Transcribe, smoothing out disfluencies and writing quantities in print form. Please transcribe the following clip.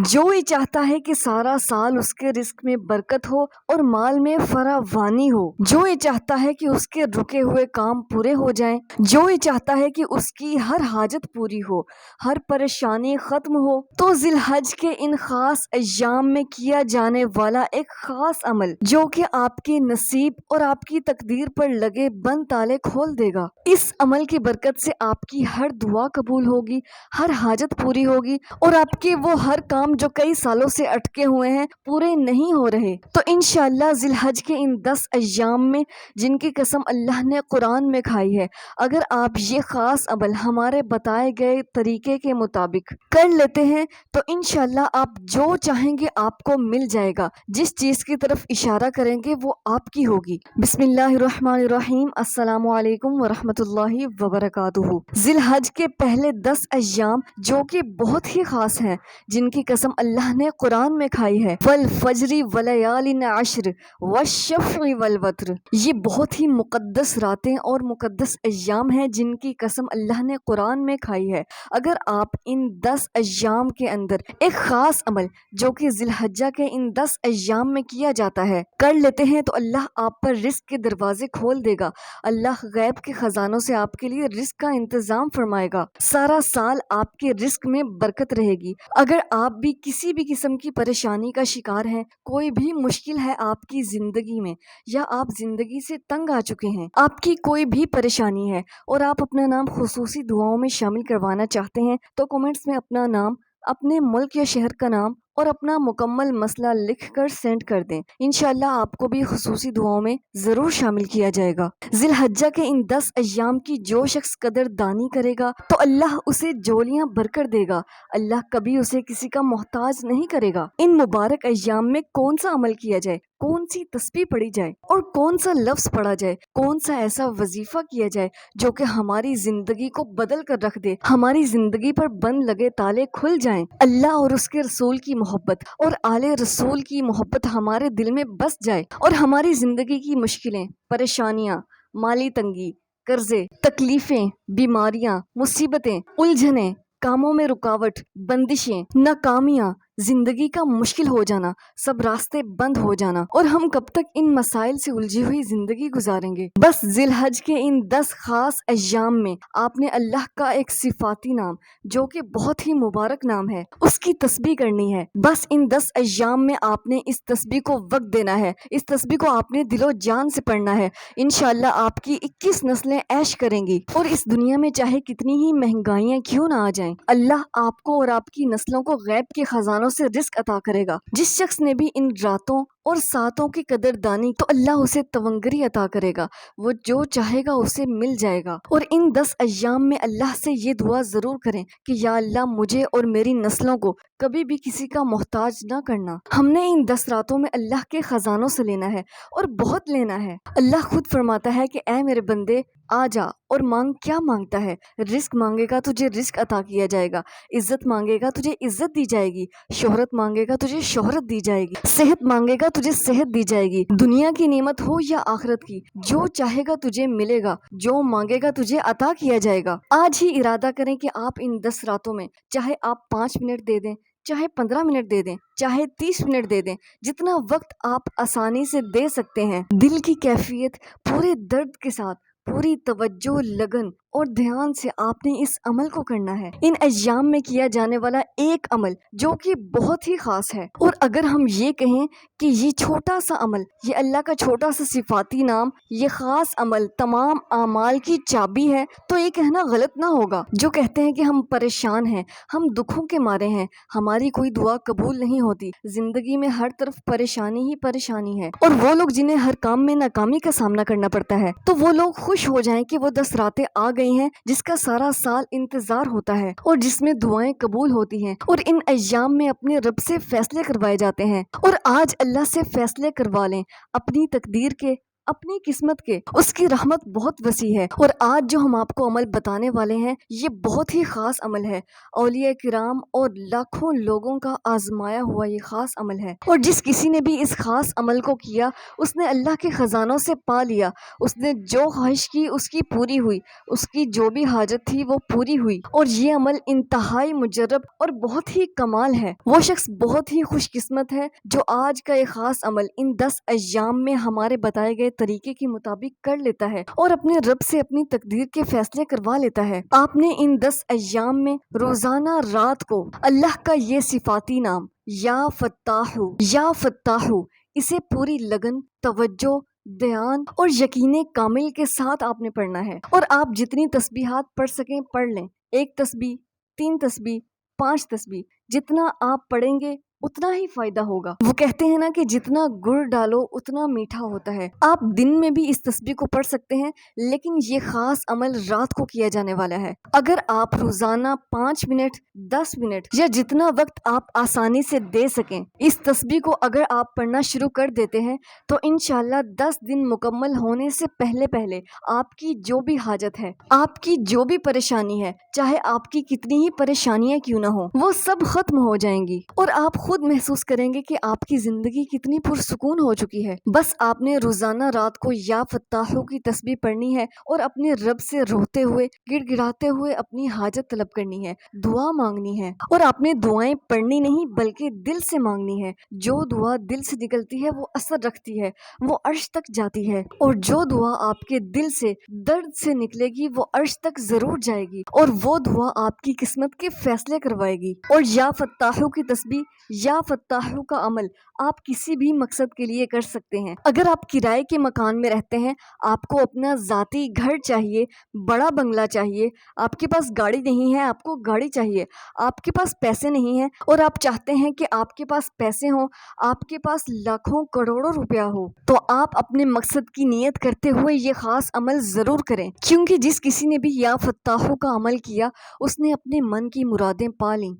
جو یہ چاہتا ہے کہ سارا سال اس کے رزق میں برکت ہو اور مال میں فراوانی ہو، جو یہ چاہتا ہے کہ اس کے رکے ہوئے کام پورے ہو جائیں، جو یہ چاہتا ہے کہ اس کی ہر حاجت پوری ہو، ہر پریشانی ختم ہو، تو ذی الحج کے ان خاص ایام میں کیا جانے والا ایک خاص عمل جو کہ آپ کے نصیب اور آپ کی تقدیر پر لگے بند تالے کھول دے گا، اس عمل کی برکت سے آپ کی ہر دعا قبول ہوگی، ہر حاجت پوری ہوگی، اور آپ کے وہ ہر کام جو کئی سالوں سے اٹکے ہوئے ہیں پورے نہیں ہو رہے۔ تو انشاءاللہ ذی الحج کے ان 10 ایام میں جن کی قسم اللہ نے قرآن میں کھائی ہے، اگر آپ یہ خاص عمل ہمارے بتائے گئے طریقے کے مطابق کر لیتے ہیں تو انشاءاللہ آپ جو چاہیں گے آپ کو مل جائے گا، جس چیز کی طرف اشارہ کریں گے وہ آپ کی ہوگی۔ بسم اللہ الرحمن الرحیم۔ السلام علیکم ورحمۃ اللہ وبرکاتہ۔ ذی الحج کے پہلے 10 ایام جو کہ بہت ہی خاص ہیں، جن کی قسم اللہ نے قرآن میں کھائی ہے، والفجر ولیال عشر والشفع والوتر، یہ بہت ہی مقدس راتیں اور مقدس ایام ہیں جن کی قسم اللہ نے قرآن میں کھائی ہے۔ اگر آپ ان 10 ایام کے اندر ایک خاص عمل جو کہ ذی الحجہ کے ان 10 ایام میں کیا جاتا ہے کر لیتے ہیں تو اللہ آپ پر رزق کے دروازے کھول دے گا، اللہ غیب کے خزانوں سے آپ کے لیے رزق کا انتظام فرمائے گا، سارا سال آپ کے رزق میں برکت رہے گی۔ اگر آپ بھی کسی بھی قسم کی پریشانی کا شکار ہیں، کوئی بھی مشکل ہے آپ کی زندگی میں، یا آپ زندگی سے تنگ آ چکے ہیں، آپ کی کوئی بھی پریشانی ہے اور آپ اپنا نام خصوصی دعاؤں میں شامل کروانا چاہتے ہیں تو کمنٹس میں اپنا نام، اپنے ملک یا شہر کا نام اور اپنا مکمل مسئلہ لکھ کر سینڈ کر دیں، انشاءاللہ آپ کو بھی خصوصی دعاؤں میں ضرور شامل کیا جائے گا۔ ذی الحجہ کے ان 10 ایام کی جو شخص قدر دانی کرے گا تو اللہ اسے جولیاں بھر کر دے گا، اللہ کبھی اسے کسی کا محتاج نہیں کرے گا۔ ان مبارک ایام میں کون سا عمل کیا جائے، کون سی تسبیح پڑھی جائے اور کون سا لفظ پڑھا جائے، کون سا ایسا وظیفہ کیا جائے جو کہ ہماری زندگی کو بدل کر رکھ دے، ہماری زندگی پر بند لگے تالے کھل جائیں، اللہ اور اس کے رسول کی محبت اور آل رسول کی محبت ہمارے دل میں بس جائے، اور ہماری زندگی کی مشکلیں، پریشانیاں، مالی تنگی، قرضے، تکلیفیں، بیماریاں، مصیبتیں، الجھنیں، کاموں میں رکاوٹ، بندشیں، ناکامیاں، زندگی کا مشکل ہو جانا، سب راستے بند ہو جانا، اور ہم کب تک ان مسائل سے الجھی ہوئی زندگی گزاریں گے۔ بس ذی الحج کے ان 10 خاص ایام میں آپ نے اللہ کا ایک صفاتی نام جو کہ بہت ہی مبارک نام ہے اس کی تسبیح کرنی ہے۔ بس ان 10 ایام میں آپ نے اس تسبیح کو وقت دینا ہے، اس تسبیح کو آپ نے دل و جان سے پڑھنا ہے، انشاءاللہ آپ کی 21 نسلیں عیش کریں گی، اور اس دنیا میں چاہے کتنی ہی مہنگائیاں کیوں نہ آ جائیں، اللہ آپ کو اور آپ کی نسلوں کو غیب کے خزانوں سے رزق عطا کرے گا۔ جس شخص نے بھی ان راتوں اور ساتوں کی قدر دانی تو اللہ اسے تونگری عطا کرے گا، وہ جو چاہے گا اسے مل جائے گا۔ اور ان 10 ایام میں اللہ سے یہ دعا ضرور کریں کہ یا اللہ مجھے اور میری نسلوں کو کبھی بھی کسی کا محتاج نہ کرنا۔ ہم نے ان 10 راتوں میں اللہ کے خزانوں سے لینا ہے اور بہت لینا ہے۔ اللہ خود فرماتا ہے کہ اے میرے بندے آ جا اور مانگ، کیا مانگتا ہے؟ رزق مانگے گا تجھے رزق عطا کیا جائے گا، عزت مانگے گا تجھے عزت دی جائے گی، شہرت مانگے گا تجھے شہرت دی جائے گی، صحت مانگے گا تجھے صحت دی جائے گی، دنیا کی نعمت ہو یا آخرت کی، جو چاہے گا تجھے ملے گا، جو مانگے گا تجھے عطا کیا جائے گا۔ آج ہی ارادہ کریں کہ آپ ان 10 راتوں میں چاہے آپ 5 منٹ دے دیں، چاہے 15 منٹ دے دیں، چاہے 30 منٹ دے دیں، جتنا وقت آپ آسانی سے دے سکتے ہیں، دل کی کیفیت پورے درد کے ساتھ، پوری توجہ، لگن اور دھیان سے آپ نے اس عمل کو کرنا ہے۔ ان ایام میں کیا جانے والا ایک عمل جو کہ بہت ہی خاص ہے، اور اگر ہم یہ کہیں کہ یہ چھوٹا سا عمل، یہ اللہ کا چھوٹا سا صفاتی نام، یہ خاص عمل تمام اعمال کی چابی ہے، تو یہ کہنا غلط نہ ہوگا۔ جو کہتے ہیں کہ ہم پریشان ہیں، ہم دکھوں کے مارے ہیں، ہماری کوئی دعا قبول نہیں ہوتی، زندگی میں ہر طرف پریشانی ہی پریشانی ہے، اور وہ لوگ جنہیں ہر کام میں ناکامی کا سامنا کرنا پڑتا ہے، تو وہ لوگ خوش ہو جائیں کہ وہ 10 راتیں آ گئی ہیں جس کا سارا سال انتظار ہوتا ہے اور جس میں دعائیں قبول ہوتی ہیں، اور ان ایام میں اپنے رب سے فیصلے کروائے جاتے ہیں، اور آج اللہ سے فیصلے کروا لیں اپنی تقدیر کے، اپنی قسمت کے، اس کی رحمت بہت وسیع ہے۔ اور آج جو ہم آپ کو عمل بتانے والے ہیں یہ بہت ہی خاص عمل ہے، اولیاء کرام اور لاکھوں لوگوں کا آزمایا ہوا یہ خاص عمل ہے، اور جس کسی نے بھی اس خاص عمل کو کیا اس نے اللہ کے خزانوں سے پا لیا، اس نے جو خواہش کی اس کی پوری ہوئی، اس کی جو بھی حاجت تھی وہ پوری ہوئی۔ اور یہ عمل انتہائی مجرب اور بہت ہی کمال ہے۔ وہ شخص بہت ہی خوش قسمت ہے جو آج کا یہ خاص عمل ان 10 ایام میں ہمارے بتائے گئے طریقے کے مطابق کر لیتا ہے اور اپنے رب سے اپنی تقدیر کے فیصلے کروا لیتا ہے۔ آپ نے ان 10 ایام میں روزانہ رات کو اللہ کا یہ صفاتی نام یا فتاحو اسے پوری لگن، توجہ، دھیان اور یقین کامل کے ساتھ آپ نے پڑھنا ہے، اور آپ جتنی تسبیحات پڑھ سکیں پڑھ لیں، 1 تسبیح، 3 تسبیح، 5 تسبیح، جتنا آپ پڑھیں گے اتنا ہی فائدہ ہوگا۔ وہ کہتے ہیں نا کہ جتنا گڑ ڈالو اتنا میٹھا ہوتا ہے۔ آپ دن میں بھی اس تسبیح کو پڑھ سکتے ہیں، لیکن یہ خاص عمل رات کو کیا جانے والا ہے۔ اگر آپ روزانہ 5 منٹ، 10 منٹ یا جتنا وقت آپ آسانی سے دے سکیں اس تسبیح کو اگر آپ پڑھنا شروع کر دیتے ہیں تو انشاءاللہ 10 دن مکمل ہونے سے پہلے آپ کی جو بھی حاجت ہے، آپ کی جو بھی پریشانی ہے، چاہے آپ کی کتنی ہی پریشانیاں کیوں نہ ہو، وہ سب ختم ہو جائیں گی، اور آپ خود محسوس کریں گے کہ آپ کی زندگی کتنی پرسکون ہو چکی ہے۔ بس آپ نے روزانہ رات کو یا فتاحو کی تسبیح پڑھنی ہے اور اپنے رب سے روتے ہوئے، گڑ گڑاتے ہوئے اپنی حاجت طلب کرنی ہے، دعا مانگنی ہے، اور آپ نے دعائیں پڑھنی نہیں بلکہ دل سے مانگنی ہے۔ جو دعا دل سے نکلتی ہے وہ اثر رکھتی ہے، وہ عرش تک جاتی ہے، اور جو دعا آپ کے دل سے درد سے نکلے گی وہ عرش تک ضرور جائے گی، اور وہ دعا آپ کی قسمت کے فیصلے کروائے گی۔ اور یا فتاحو کی تسبیح، یا فتاحو کا عمل آپ کسی بھی مقصد کے لیے کر سکتے ہیں۔ اگر آپ کرائے کے مکان میں رہتے ہیں، آپ کو اپنا ذاتی گھر چاہیے، بڑا بنگلہ چاہیے، آپ کے پاس گاڑی نہیں ہے، آپ کو گاڑی چاہیے، آپ کے پاس پیسے نہیں ہیں اور آپ چاہتے ہیں کہ آپ کے پاس پیسے ہوں، آپ کے پاس لاکھوں کروڑوں روپیہ ہو، تو آپ اپنے مقصد کی نیت کرتے ہوئے یہ خاص عمل ضرور کریں، کیونکہ جس کسی نے بھی یا فتاحو کا عمل کیا اس نے اپنے من کی مرادیں پا لیں۔